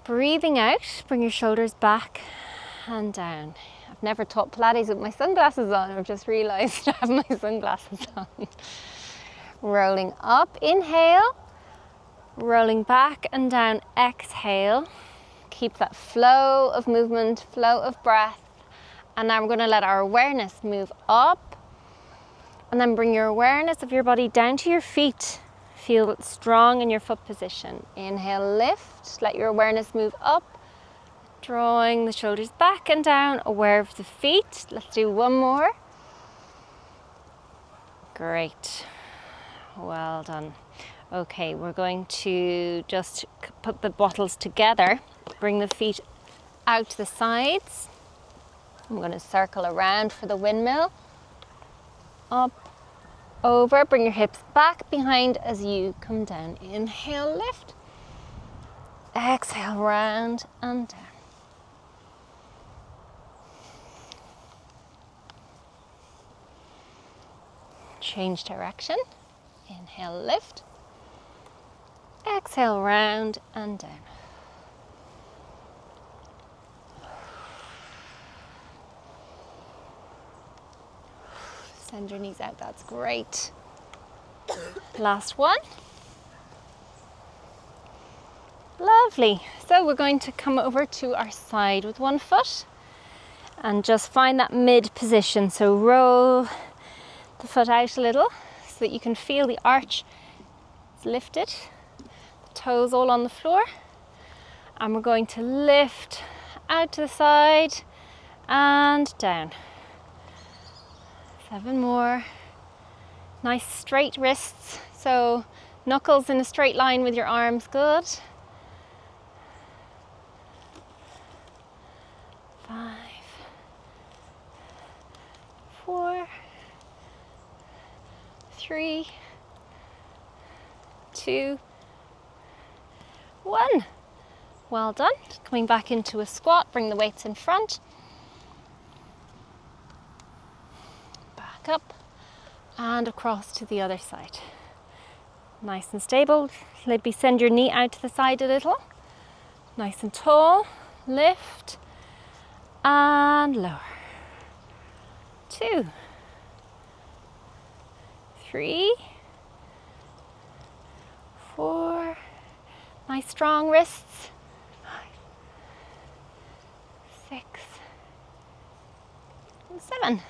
Breathing out, bring your shoulders back and down. I've never taught Pilates with my sunglasses on. I've just realised I have my sunglasses on. Rolling up, inhale. Rolling back and down, exhale. Keep that flow of movement, flow of breath. And now we're going to let our awareness move up. And then bring your awareness of your body down to your feet. Feel strong in your foot position. Inhale, lift. Let your awareness move up. Drawing the shoulders back and down, aware of the feet. Let's do one more. Great. Well done. Okay, we're going to just put the bottles together. Bring the feet out to the sides. I'm going to circle around for the windmill. Up, over, bring your hips back behind as you come down. Inhale, lift. Exhale, round and down. Change direction. Inhale, lift. Exhale, round and down. Send your knees out, that's great. Last one. Lovely. So we're going to come over to our side with one foot and just find that mid position. So roll the foot out a little so that you can feel the arch is lifted. The toes all on the floor. And we're going to lift out to the side and down. 7 more. Nice straight wrists. So knuckles in a straight line with your arms, good. 5, 4, 3, 2, 1. Well done. Coming back into a squat, bring the weights in front. Back up and across to the other side. Nice and stable. Maybe send your knee out to the side a little. Nice and tall. Lift and lower. 2, 3, 4. Nice strong wrists. 6 and 7.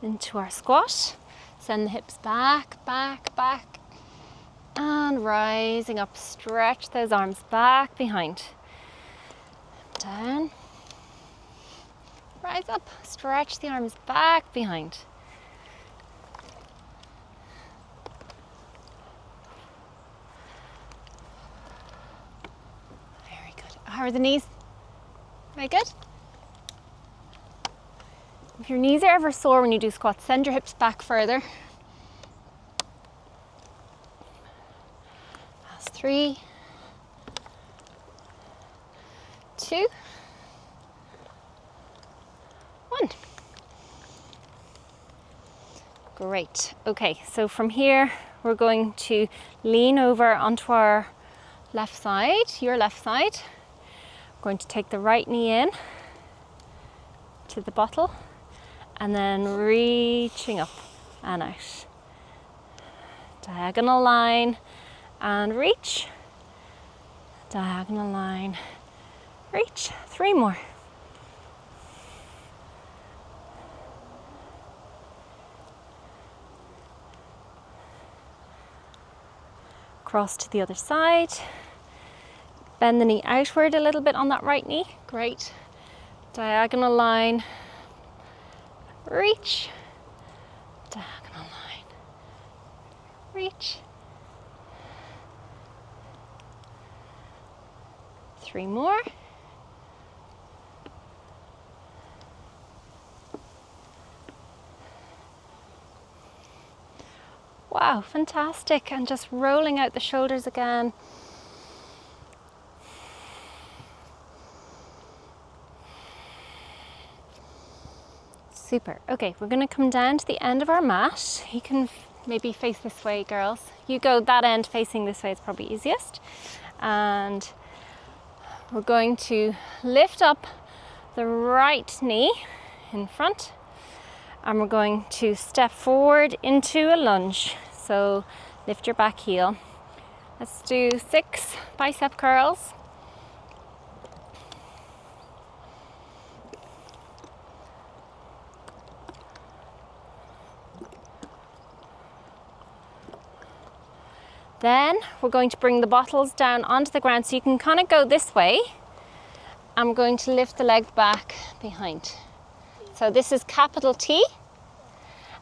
Into our squat. Send the hips back, back, back. And rising up. Stretch those arms back behind. Down. Rise up. Stretch the arms back behind. Very good. How are the knees? Very good. If your knees are ever sore when you do squats, send your hips back further. That's 3, 2, 1. Great. Okay, so from here we're going to lean over onto our left side, your left side. We're going to take the right knee in to the bottle and then reaching up and out. Diagonal line and reach. Diagonal line, reach. 3 more. Cross to the other side. Bend the knee outward a little bit on that right knee. Great. Diagonal line. Reach. Diagonal line. Reach. 3 more. Wow, fantastic. And just rolling out the shoulders again. Super. Okay, we're going to come down to the end of our mat. You can maybe face this way, girls. You go that end facing this way, it's probably easiest. And we're going to lift up the right knee in front, and we're going to step forward into a lunge. So lift your back heel. Let's do 6 bicep curls. Then we're going to bring the bottles down onto the ground, so you can kind of go this way. I'm going to lift the leg back behind. So this is capital T.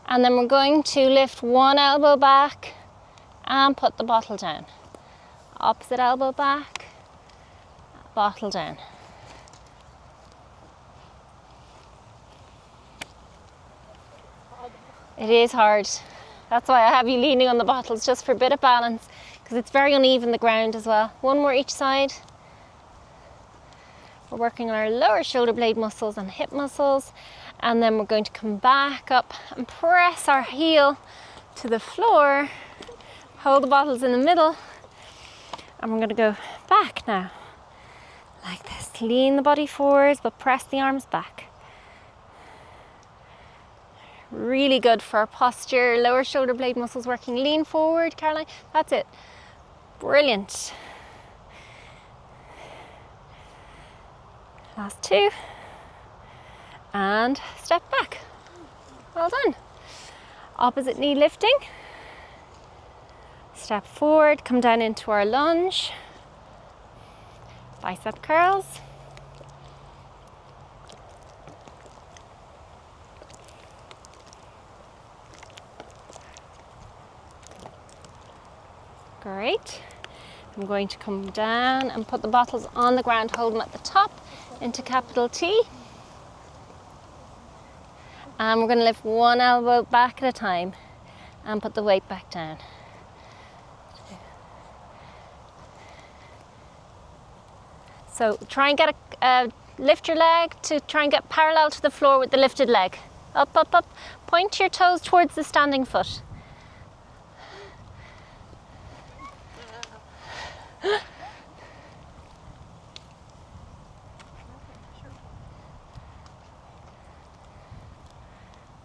And then we're going to lift one elbow back and put the bottle down. Opposite elbow back, bottle down. It is hard. That's why I have you leaning on the bottles, just for a bit of balance, because it's very uneven, the ground as well. One more each side. We're working on our lower shoulder blade muscles and hip muscles, and then we're going to come back up and press our heel to the floor. Hold the bottles in the middle, and we're going to go back now, like this. Lean the body forwards, but press the arms back. Really good for our posture, lower shoulder blade muscles working. Lean forward, Caroline. That's it. Brilliant. Last 2. And step back. Well done. Opposite knee lifting. Step forward, come down into our lunge. Bicep curls. Great. I'm going to come down and put the bottles on the ground, hold them at the top into capital T. And we're going to lift one elbow back at a time and put the weight back down. So try and get lift your leg to try and get parallel to the floor with the lifted leg. Up, up, up. Point your toes towards the standing foot.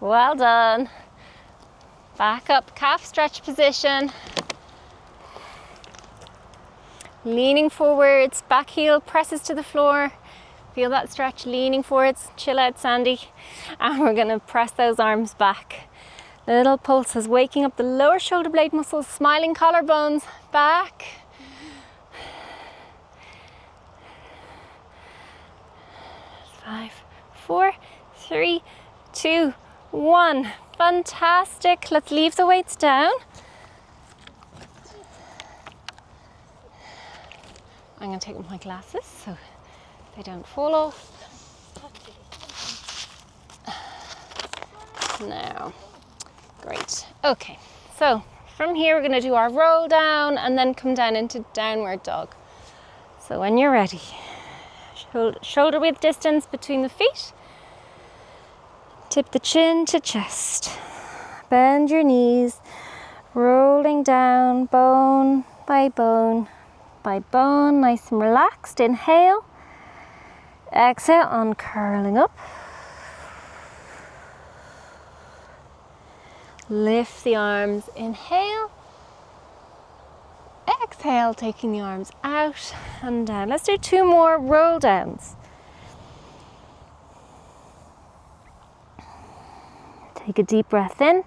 Well done. Back up, calf stretch position. Leaning forwards, back heel presses to the floor. Feel that stretch, leaning forwards. Chill out, Sandy. And we're going to press those arms back. Little pulses, waking up the lower shoulder blade muscles, smiling collarbones, back. 5, 4, 3, 2, 1. Fantastic. Let's leave the weights down. I'm going to take my glasses so they don't fall off. Now, great. Okay, so from here we're going to do our roll down and then come down into downward dog. So when you're ready, shoulder width distance between the feet. Tip the chin to chest. Bend your knees, rolling down bone by bone by bone, nice and relaxed. Inhale. Exhale, uncurling up. Lift the arms, inhale. Exhale, taking the arms out and down. Let's do 2 more roll downs. Take a deep breath in.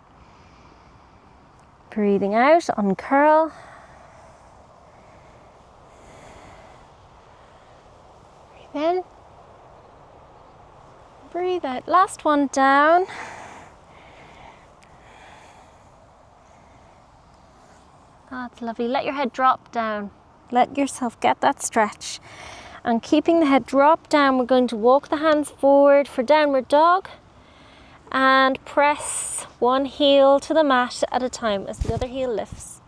Breathing out, uncurl. Breathe in. Breathe out. Last one down. That's lovely. Let your head drop down. Let yourself get that stretch. And keeping the head drop down, we're going to walk the hands forward for downward dog. And press one heel to the mat at a time as the other heel lifts.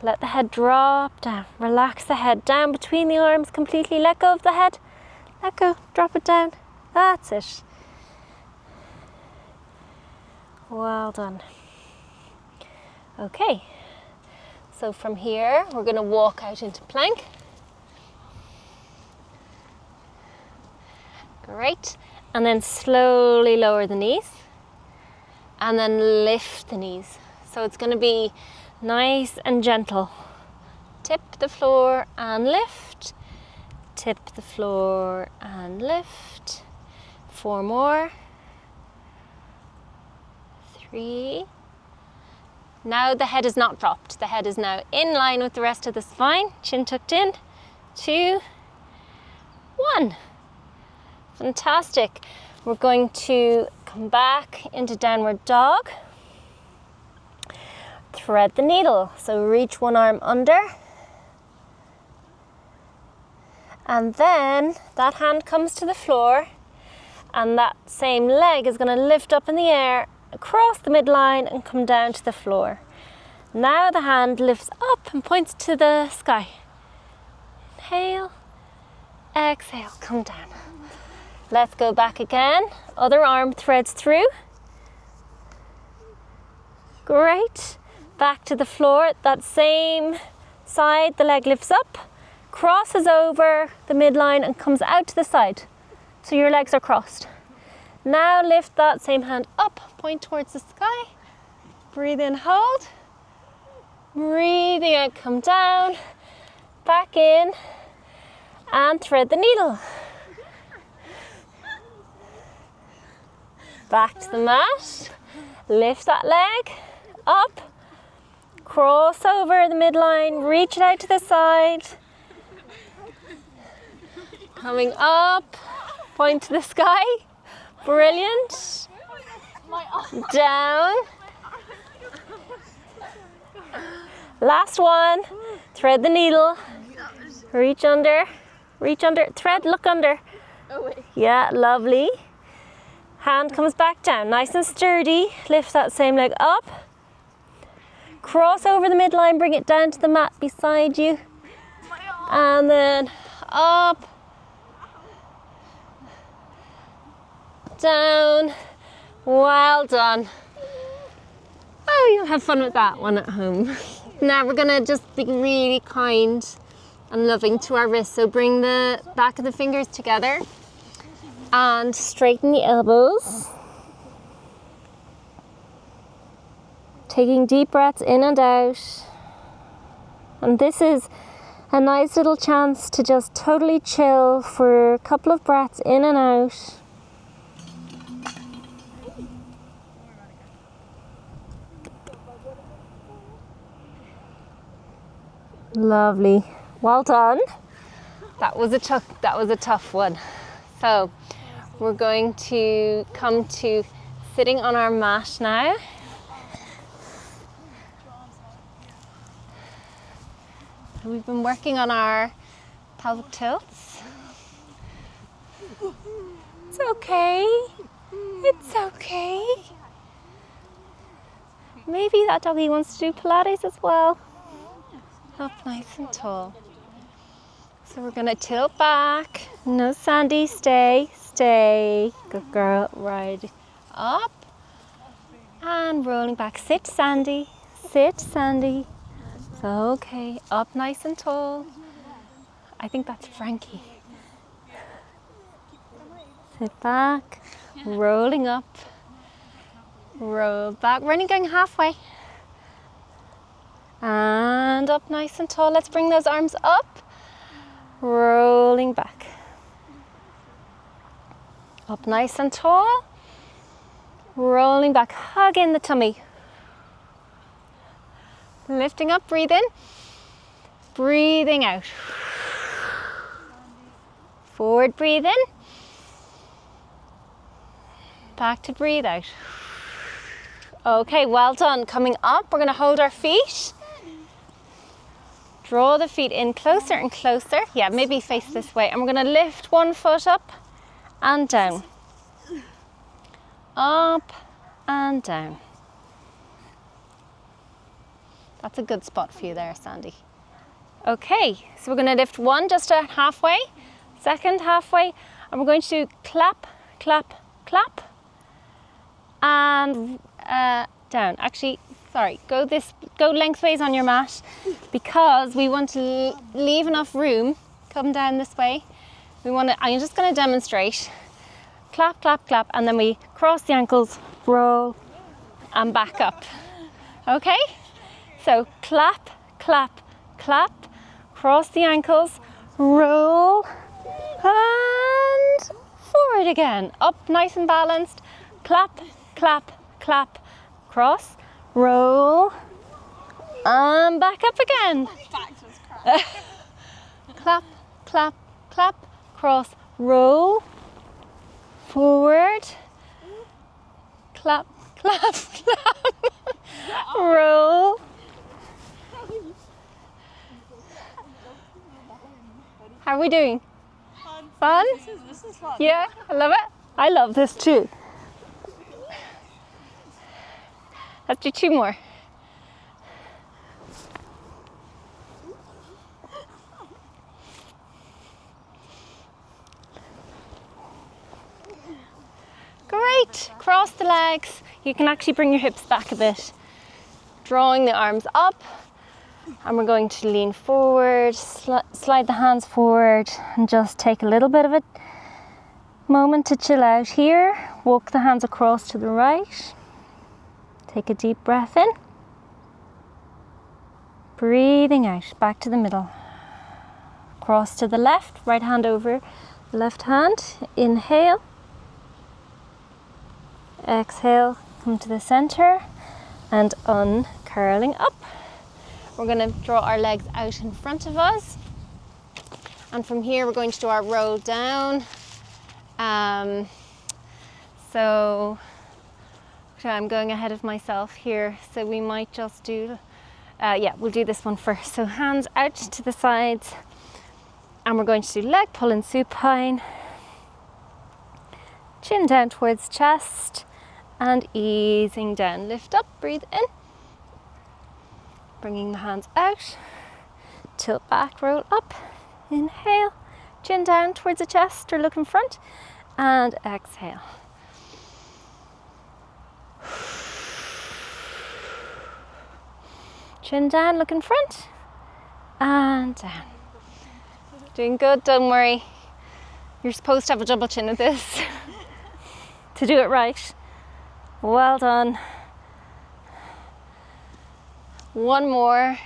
Let the head drop down. Relax the head down between the arms completely. Let go of the head. Let go. Drop it down. That's it. Well done. Okay, so from here we're going to walk out into plank. Great, and then slowly lower the knees and then lift the knees. So it's going to be nice and gentle. Tip the floor and lift, tip the floor and lift. 4 more. 3. Now the head is not dropped. The head is now in line with the rest of the spine. Chin tucked in. 2, 1. Fantastic. We're going to come back into downward dog. Thread the needle. So reach one arm under. And then that hand comes to the floor and that same leg is going to lift up in the air across the midline and come down to the floor. Now the hand lifts up and points to the sky. Inhale, exhale, come down. Let's go back again. Other arm threads through. Great. Back to the floor. That same side, the leg lifts up, crosses over the midline and comes out to the side. So your legs are crossed. Now lift that same hand up, point towards the sky. Breathe in, hold. Breathing out, come down. Back in and thread the needle. Back to the mat. Lift that leg up. Cross over the midline, reach it out to the side. Coming up, point to the sky. Brilliant. Down. Last one. Thread the needle. Reach under. Reach under. Thread, look under. Yeah, lovely. Hand comes back down, nice and sturdy. Lift that same leg up. Cross over the midline, bring it down to the mat beside you. And then up. Down. Well done. Oh, you'll have fun with that one at home. Now we're gonna just be really kind and loving to our wrists. So bring the back of the fingers together and straighten the elbows. Taking deep breaths in and out. And this is a nice little chance to just totally chill for a couple of breaths in and out. Lovely. Well done. That was a tough one. So we're going to come to sitting on our mat now. We've been working on our pelvic tilts. It's okay. It's okay. Maybe that doggy wants to do Pilates as well. Up nice and tall. So we're going to tilt back. No, Sandy, stay, stay. Good girl. Right up. And rolling back. Sit, Sandy. Sit, Sandy. It's okay. Up nice and tall. I think that's Frankie. Sit back. Rolling up. Roll back. We're only going halfway. And up nice and tall. Let's bring those arms up. Rolling back. Up nice and tall. Rolling back. Hug in the tummy. Lifting up, breathe in. Breathing out. Forward, breathe in. Back to breathe out. Okay, well done. Coming up, we're going to hold our feet. Draw the feet in closer and closer. Yeah, maybe face this way. And we're going to lift one foot up and down. Up and down. That's a good spot for you there, Sandy. Okay, so we're going to lift one just at halfway, second halfway, and we're going to clap, clap, clap, and down. Actually, sorry, go lengthways on your mat, because we want to leave enough room. Come down this way. I'm just going to demonstrate. Clap, clap, clap, and then we cross the ankles, roll, and back up. Okay? So clap, clap, clap, cross the ankles, roll, and forward again. Up nice and balanced. Clap, clap, clap, cross, roll, and back up again. Clap, clap, clap, cross, roll, forward, clap, clap, clap, roll. How are we doing? Fun? This is fun. Yeah, I love it. I love this too. Let's do 2 more. Great. Cross the legs. You can actually bring your hips back a bit. Drawing the arms up. And we're going to lean forward, slide the hands forward, and just take a little bit of a moment to chill out here. Walk the hands across to the right. Take a deep breath in. Breathing out, back to the middle. Cross to the left, right hand over the left hand. Inhale. Exhale, come to the center and uncurling up. We're going to draw our legs out in front of us. And from here, we're going to do our roll down. So I'm going ahead of myself here. So we might just do, we'll do this one first. So hands out to the sides. And we're going to do leg pull in supine. Chin down towards chest. And easing down. Lift up, breathe in. Bringing the hands out, tilt back, roll up, inhale, chin down towards the chest or look in front, and exhale. Chin down, look in front, and down. Doing good, don't worry. You're supposed to have a double chin at this to do it right. Well done. One more.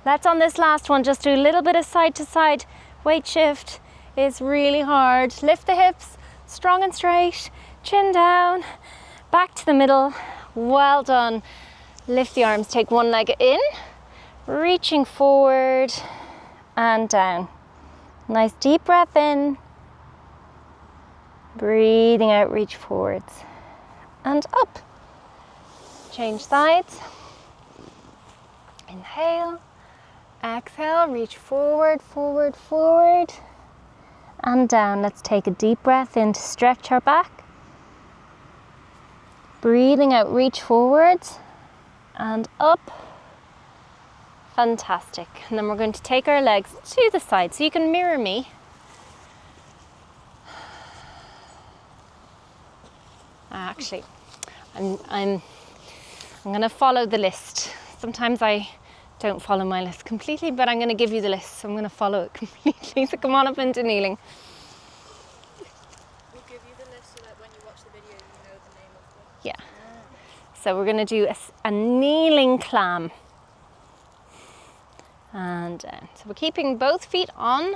Let's on this last one just do a little bit of side to side weight shift. It's really hard. Lift the hips, strong and straight, chin down, back to the middle. Well done. Lift the arms, take one leg in, reaching forward and down. Nice deep breath in. Breathing out, reach forwards. And up. Change sides. Inhale. Exhale. Reach forward, forward, forward. And down. Let's take a deep breath in to stretch our back. Breathing out, reach forwards. And up. Fantastic. And then we're going to take our legs to the side. So you can mirror me. Actually, I'm going to follow the list. Sometimes I don't follow my list completely, but I'm going to give you the list, so I'm going to follow it completely. So come on up into kneeling. We'll give you the list so that when you watch the video, you know the name of the... Yeah. So we're going to do a kneeling clam. And down. So we're keeping both feet on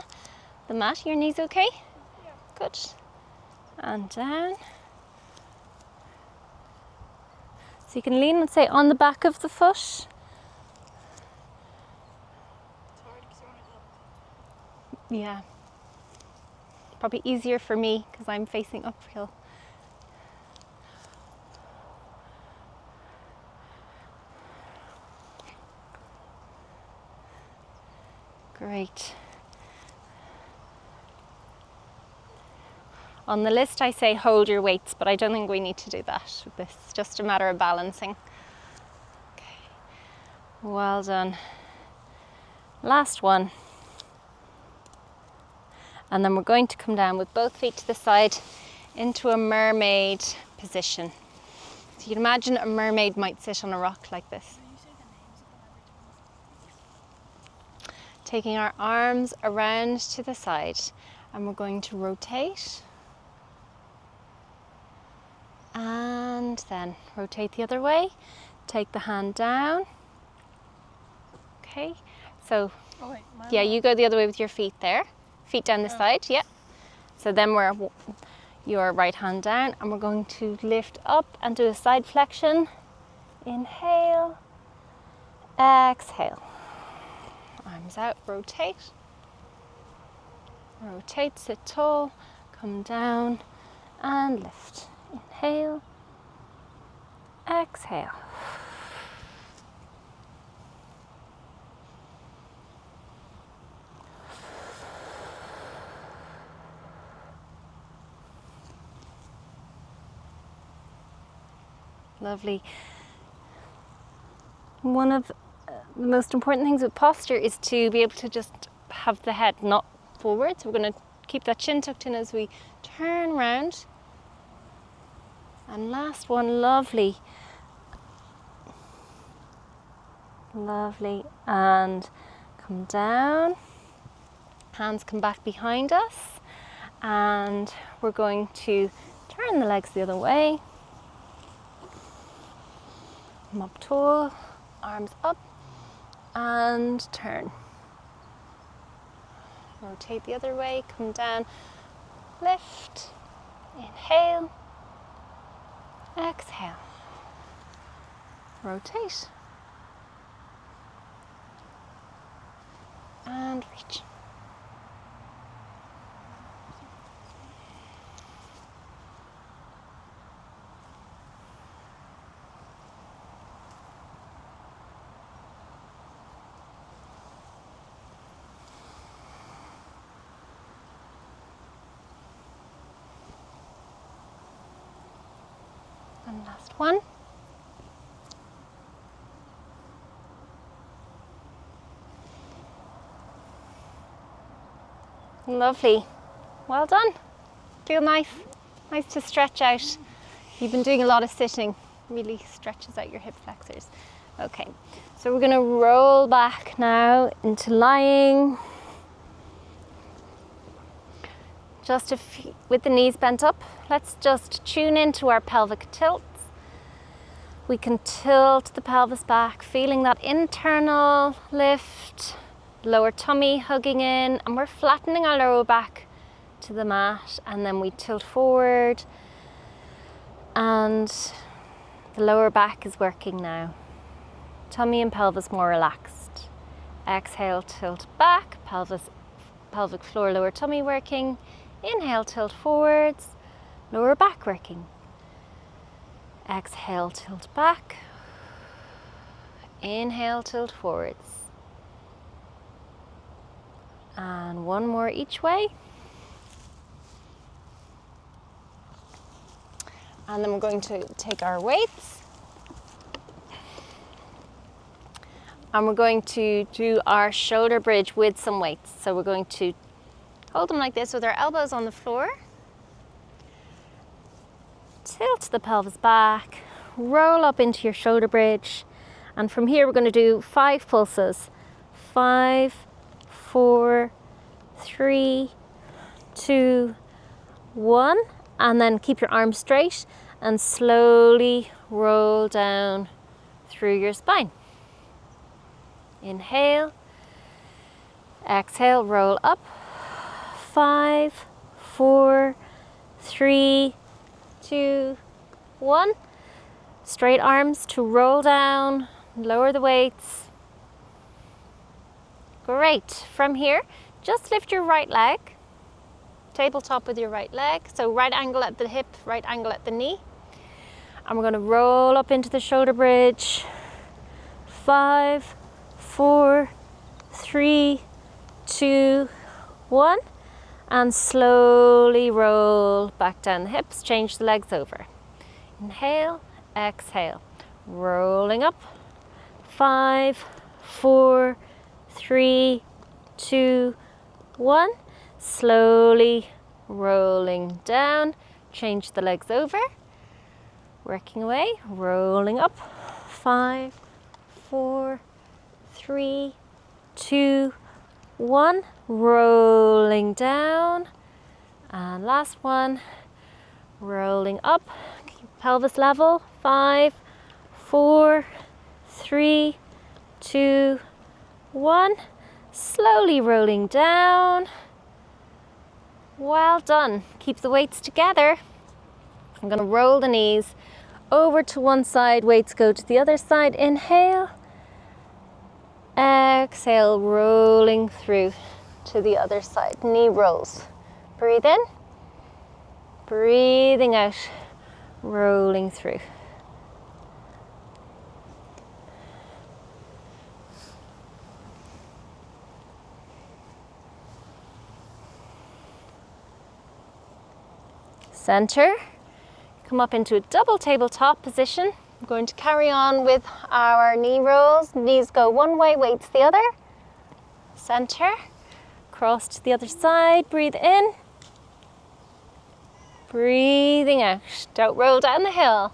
the mat. Your knees okay? Yeah. Good. And down. So you can lean, let's say, on the back of the foot. It's hard because you're on it up. Yeah. Probably easier for me because I'm facing uphill. Great. On the list I say hold your weights, but I don't think we need to do that with this. It's just a matter of balancing. Okay. Well done. Last one. And then we're going to come down with both feet to the side. into a mermaid position. So you can imagine a mermaid might sit on a rock like this. Can you say the names of them every time? Taking our arms around to the side, and we're going to rotate. And then rotate the other way. Take the hand down. Okay, so Oh wait, yeah, you go the other way with your feet there. Feet down the side, yeah. So then we're your right hand down, and we're going to lift up and do a side flexion. Inhale, exhale. Arms out, rotate. Rotate, sit tall, come down and lift. Inhale, exhale. Lovely. One of the most important things with posture is to be able to just have the head not forward. So we're going to keep that chin tucked in as we turn round. And last one, lovely. Lovely. And come down. Hands come back behind us. And we're going to turn the legs the other way. Come up tall, arms up, and turn. Rotate the other way, come down, lift, inhale, exhale, rotate, and reach. And last one. Lovely. Well done. Feel nice. Nice to stretch out. You've been doing a lot of sitting. Really stretches out your hip flexors. Okay, so we're going to roll back now into lying. Just with the knees bent up, let's just tune into our pelvic tilts. We can tilt the pelvis back, feeling that internal lift, lower tummy hugging in, and we're flattening our lower back to the mat, and then we tilt forward, and the lower back is working now. Tummy and pelvis more relaxed. Exhale, tilt back, pelvic floor, lower tummy working. Inhale, tilt forwards, lower back working. Exhale, tilt back. Inhale, tilt forwards. And one more each way. And then we're going to take our weights. And we're going to do our shoulder bridge with some weights. So we're going to hold them like this with our elbows on the floor. Tilt the pelvis back, roll up into your shoulder bridge. And from here we're going to do 5 pulses. 5, 4, 3, 2, 1. And then keep your arms straight and slowly roll down through your spine. Inhale, exhale, roll up. 5, 4, 3, 2, 1. Straight arms to roll down, lower the weights. Great. From here, just lift your right leg, tabletop with your right leg. So right angle at the hip, right angle at the knee. And we're going to roll up into the shoulder bridge. 5, 4, 3, 2, 1. And slowly roll back down the hips, change the legs over. Inhale, exhale, rolling up. 5, 4, 3, 2, 1. Slowly rolling down, Change the legs over. Working away, rolling up. 5, 4, 3, 2, 1. Rolling down. And last one. Rolling up. Keep pelvis level. 5, 4, 3, 2, 1. Slowly rolling down. Well done. Keep the weights together. I'm going to roll the knees over to one side. Weights go to the other side. Inhale. Exhale, rolling through to the other side. Knee rolls. Breathe in. Breathing out. Rolling through. Center, come up into a double tabletop position. I'm going to carry on with our knee rolls. Knees go one way, weights the other. Center, cross to the other side, breathe in. Breathing out, don't roll down the hill.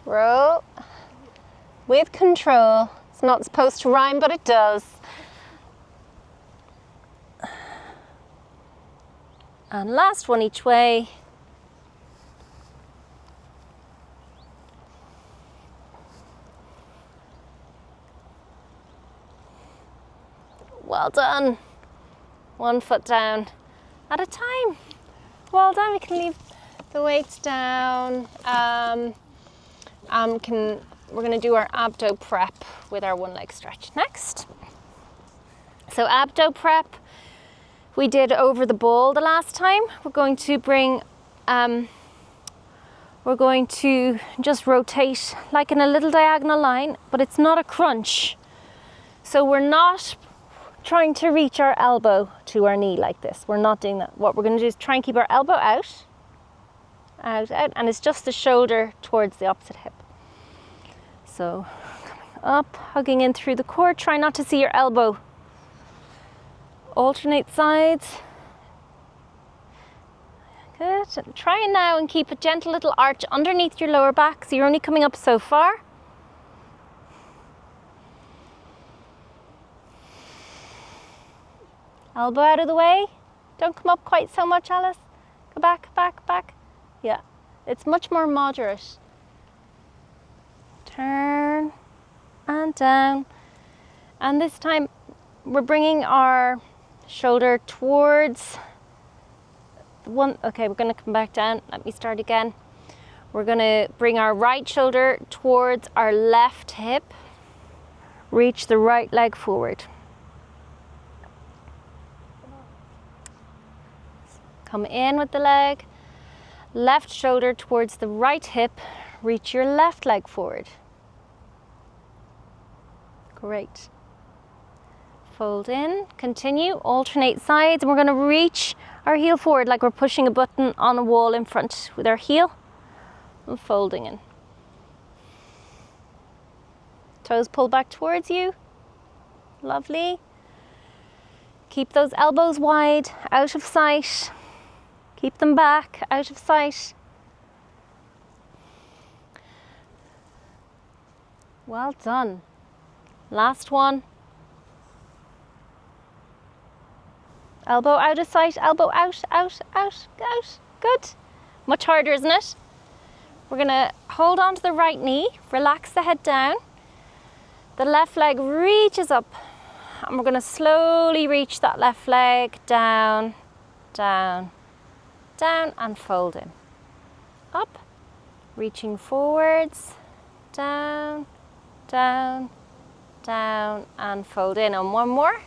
Roll with control. It's not supposed to rhyme, but it does. And last one each way. Well done. One foot down at a time. Well done. We can leave the weights down. We're going to do our abdo prep with our one leg stretch next. So abdo prep. We did over the ball the last time. We're going to just rotate like in a little diagonal line, but it's not a crunch. So we're not trying to reach our elbow to our knee like this. We're not doing that. What we're going to do is try and keep our elbow out, and it's just the shoulder towards the opposite hip. So coming up, hugging in through the core. Try not to see your elbow. Alternate sides. Good. Try and now and keep a gentle little arch underneath your lower back, so you're only coming up so far. Elbow out of the way. Don't come up quite so much, Alice. Go back, back, back. Yeah, it's much more moderate. Turn and down. And this time we're bringing our shoulder towards one. Okay, we're going to come back down. Let me start again. We're going to bring our right shoulder towards our left hip. Reach the right leg forward. Come in with the leg. Left shoulder towards the right hip. Reach your left leg forward. Great. Fold in, continue, alternate sides, and we're going to reach our heel forward like we're pushing a button on a wall in front with our heel and folding in. Toes pull back towards you. Lovely. Keep those elbows wide, out of sight. Keep them back, out of sight. Well done. Last one. Elbow out of sight, elbow out, out, out, out. Good. Much harder, isn't it? We're going to hold on to the right knee, relax the head down. The left leg reaches up, and we're going to slowly reach that left leg down, down, down, and fold in. Up, reaching forwards, down, down, down, and fold in. And one more.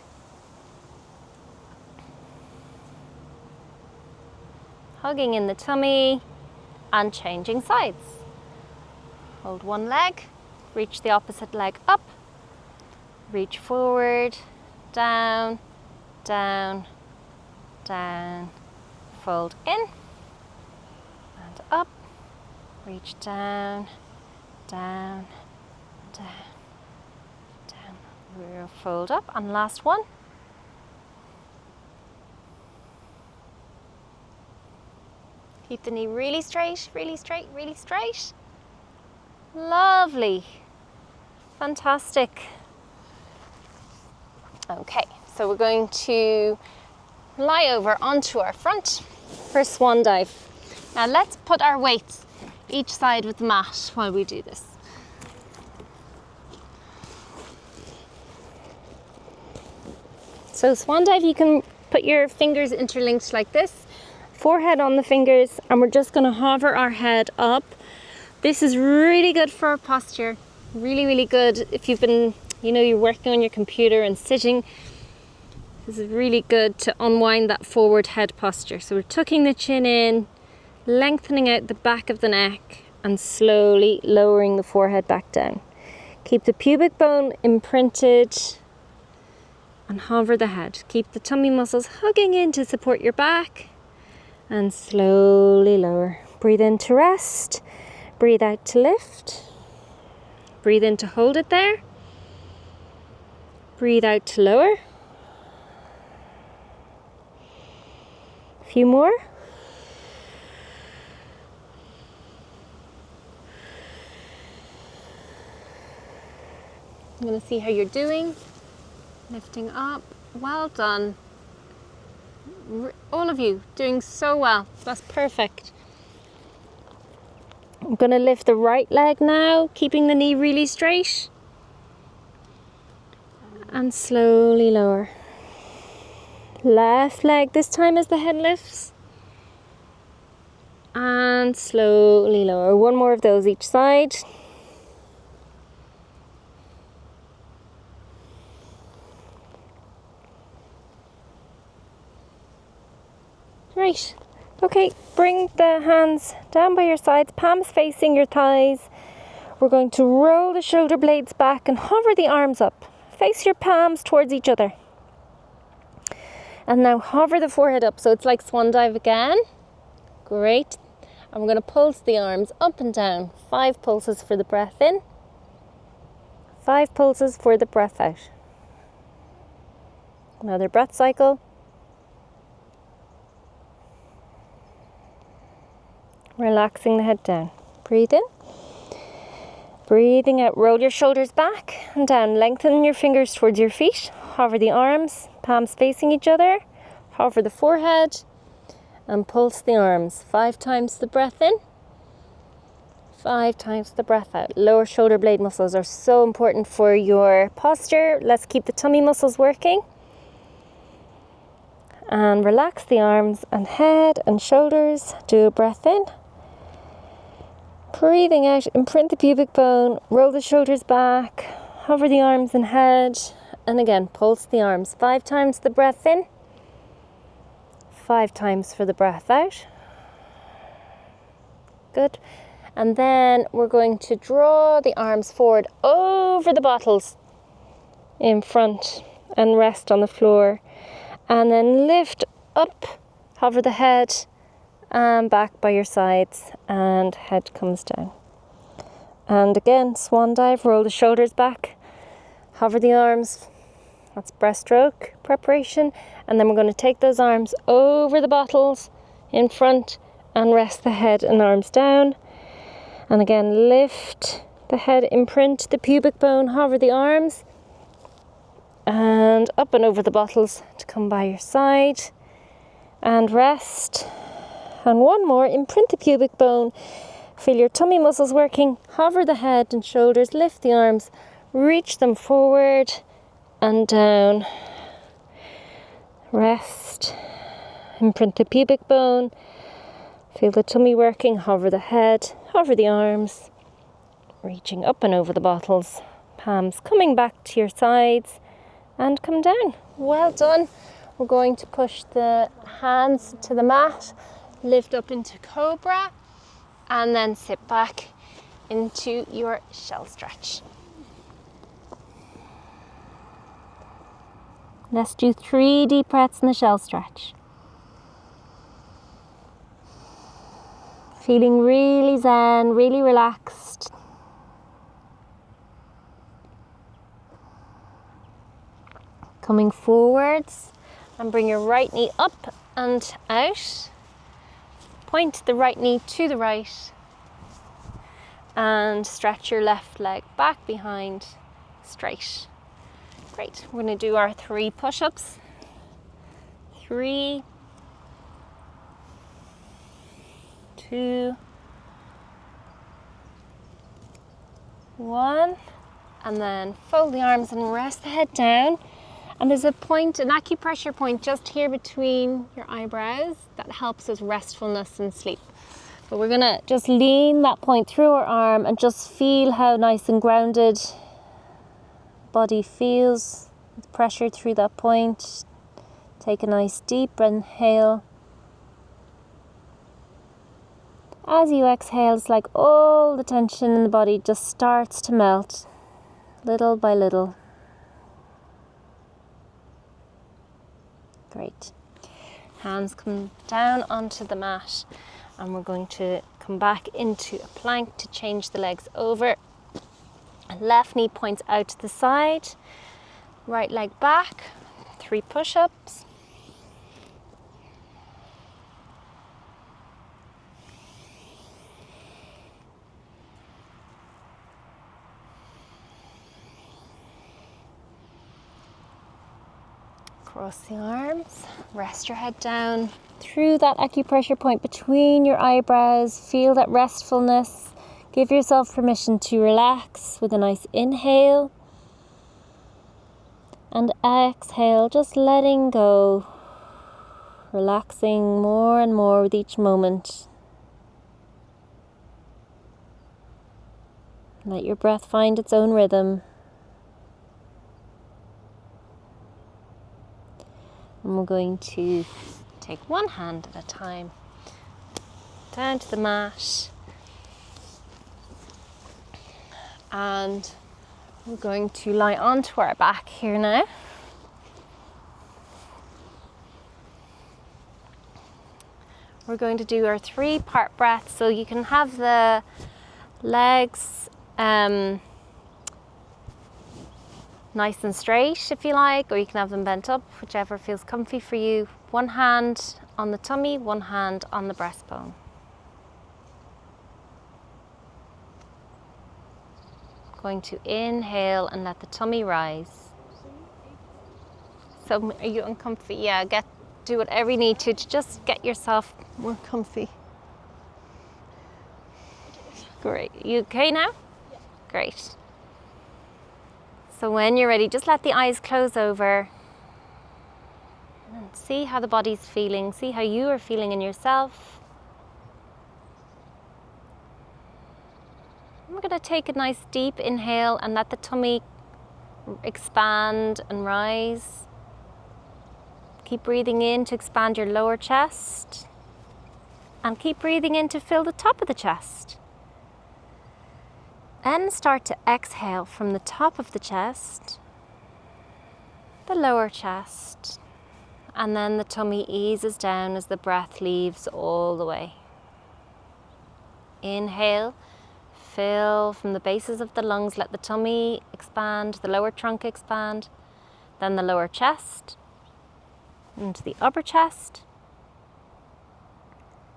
Hugging in the tummy and changing sides. Hold one leg, reach the opposite leg up, reach forward, down, down, down, fold in and up, reach down, down, down, down. We'll fold up, and last one. Keep the knee really straight, really straight, really straight. Lovely. Fantastic. Okay, so we're going to lie over onto our front for swan dive. Now let's put our weights each side with the mat while we do this. So swan dive, you can put your fingers interlinked like this, forehead on the fingers, and we're just going to hover our head up. This is really good for our posture. Really, really good if you've been, you're working on your computer and sitting. This is really good to unwind that forward head posture. So we're tucking the chin in, lengthening out the back of the neck, and slowly lowering the forehead back down. Keep the pubic bone imprinted and hover the head. Keep the tummy muscles hugging in to support your back, and slowly lower. Breathe in to rest, breathe out to lift, breathe in to hold it there, breathe out to lower. A few more. I'm going to see how you're doing. Lifting up. Well done. All of you doing so well. That's perfect. I'm going to lift the right leg now, keeping the knee really straight. And slowly lower. Left leg this time as the head lifts. And slowly lower. One more of those each side. Great. Okay, bring the hands down by your sides, palms facing your thighs. We're going to roll the shoulder blades back and hover the arms up. Face your palms towards each other. And now hover the forehead up, so it's like swan dive again. Great. And we're going to pulse the arms up and down. 5 pulses for the breath in. 5 pulses for the breath out. Another breath cycle. Relaxing the head down. Breathe in. Breathing out, roll your shoulders back and down. Lengthen your fingers towards your feet. Hover the arms, palms facing each other. Hover the forehead and pulse the arms. 5 times the breath in. 5 times the breath out. Lower shoulder blade muscles are so important for your posture. Let's keep the tummy muscles working. And relax the arms and head and shoulders. Do a breath in. Breathing out, imprint the pubic bone, roll the shoulders back, hover the arms and head, and again, pulse the arms. 5 times the breath in, 5 times for the breath out. Good. And then we're going to draw the arms forward over the bottles in front and rest on the floor. And then lift up, hover the head, and back by your sides, and head comes down. And again, swan dive, roll the shoulders back, hover the arms. That's breaststroke preparation. And then we're going to take those arms over the bottles in front and rest the head and arms down. And again, lift the head, imprint the pubic bone, hover the arms, and up and over the bottles to come by your side, and rest. And one more, imprint the pubic bone, feel your tummy muscles working, hover the head and shoulders, lift the arms, reach them forward and down, rest, imprint the pubic bone, feel the tummy working, hover the head, hover the arms, reaching up and over the bottles, palms coming back to your sides and come down. Well done. We're going to push the hands to the mat, lift up into cobra, and then sit back into your shell stretch. Let's do 3 deep breaths in the shell stretch. Feeling really zen, really relaxed. Coming forwards and bring your right knee up and out. Point the right knee to the right and stretch your left leg back behind, straight. Great. We're going to do our 3 push-ups. 3, 2, 1, and then fold the arms and rest the head down. And there's a point, an acupressure point just here between your eyebrows that helps with restfulness and sleep. But we're gonna just lean that point through our arm and just feel how nice and grounded body feels with pressure through that point. Take a nice deep inhale. As you exhale, it's like all the tension in the body just starts to melt, little by little. Great. Hands come down onto the mat, and we're going to come back into a plank to change the legs over. Left knee points out to the side, right leg back, 3 push-ups. Cross the arms, rest your head down through that acupressure point between your eyebrows. Feel that restfulness. Give yourself permission to relax with a nice inhale and exhale, just letting go, relaxing more and more with each moment. Let your breath find its own rhythm. And we're going to take one hand at a time down to the mat, and we're going to lie onto our back here now. We're going to do our 3-part breath, so you can have the legs nice and straight if you like, or you can have them bent up, whichever feels comfy for you. 1 hand on the tummy, 1 hand on the breastbone. Going to inhale and let the tummy rise. So are you uncomfy? Yeah, do whatever you need to just get yourself more comfy. Great. You okay now? Yeah. Great. So when you're ready, just let the eyes close over and see how the body's feeling. See how you are feeling in yourself. We're going to take a nice deep inhale and let the tummy expand and rise. Keep breathing in to expand your lower chest, and keep breathing in to fill the top of the chest. And start to exhale from the top of the chest, the lower chest, and then the tummy eases down as the breath leaves all the way. Inhale, fill from the bases of the lungs, let the tummy expand, the lower trunk expand, then the lower chest, into the upper chest.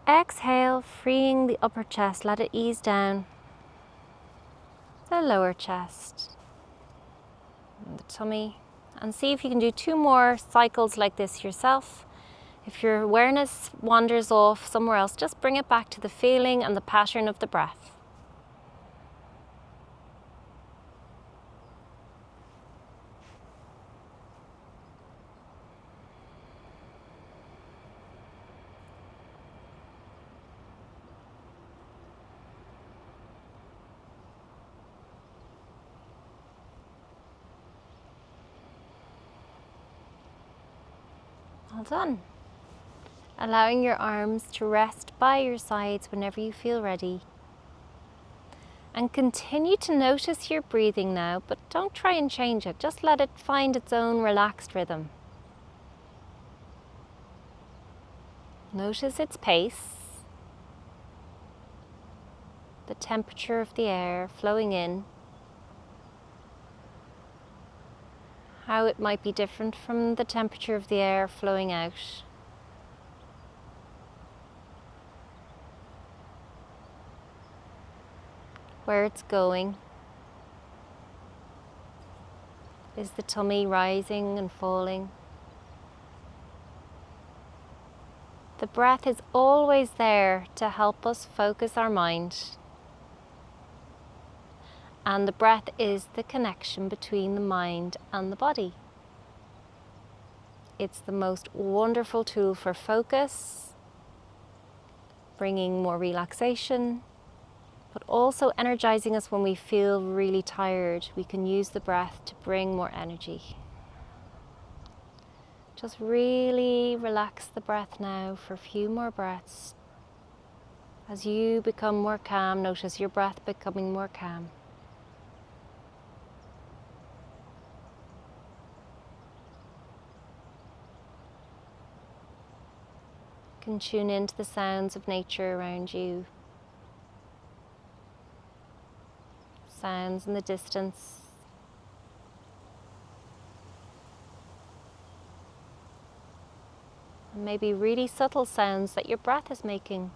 Exhale, freeing the upper chest, let it ease down. The lower chest, and the tummy, and see if you can do 2 more cycles like this yourself. If your awareness wanders off somewhere else, just bring it back to the feeling and the pattern of the breath. Well done. Allowing your arms to rest by your sides whenever you feel ready. And continue to notice your breathing now, but don't try and change it. Just let it find its own relaxed rhythm. Notice its pace, the temperature of the air flowing in, how it might be different from the temperature of the air flowing out. where it's going. Is the tummy rising and falling? The breath is always there to help us focus our mind. And the breath is the connection between the mind and the body. It's the most wonderful tool for focus, bringing more relaxation, but also energizing us when we feel really tired. We can use the breath to bring more energy. Just really relax the breath now for a few more breaths. As you become more calm, notice your breath becoming more calm. You can tune into the sounds of nature around you. Sounds in the distance. And maybe really subtle sounds that your breath is making.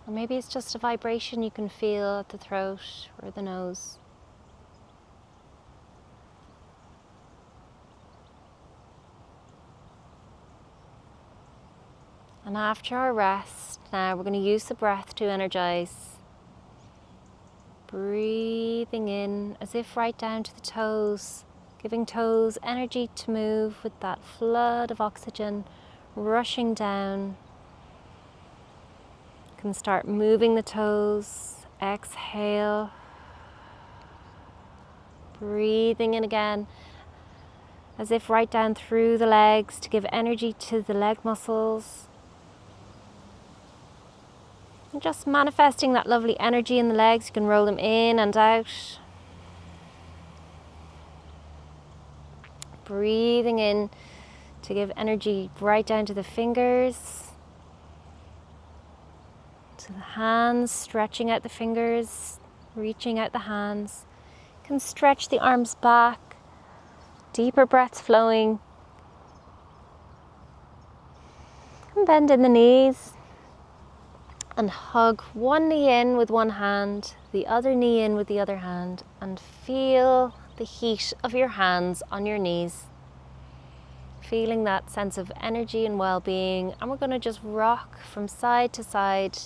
Or maybe it's just a vibration you can feel at the throat or the nose. And after our rest, now we're going to use the breath to energize. Breathing in as if right down to the toes, giving toes energy to move with that flood of oxygen rushing down. You can start moving the toes. Exhale. Breathing in again as if right down through the legs to give energy to the leg muscles. And just manifesting that lovely energy in the legs. You can roll them in and out. Breathing in to give energy right down to the fingers, to the hands, stretching out the fingers, reaching out the hands. You can stretch the arms back, deeper breaths flowing. And bend in the knees. And hug one knee in with one hand, the other knee in with the other hand, and feel the heat of your hands on your knees. Feeling that sense of energy and well-being. And we're going to just rock from side to side,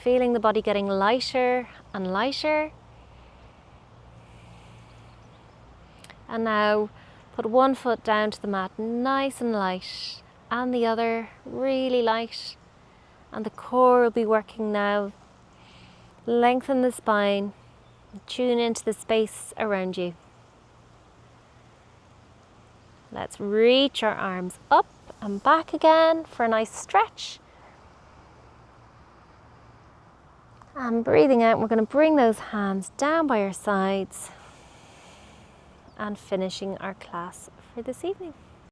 feeling the body getting lighter and lighter. And now put one foot down to the mat, nice and light, and the other really light. And the core will be working now. Lengthen the spine, tune into the space around you. Let's reach our arms up and back again for a nice stretch. And breathing out, we're going to bring those hands down by our sides and finishing our class for this evening.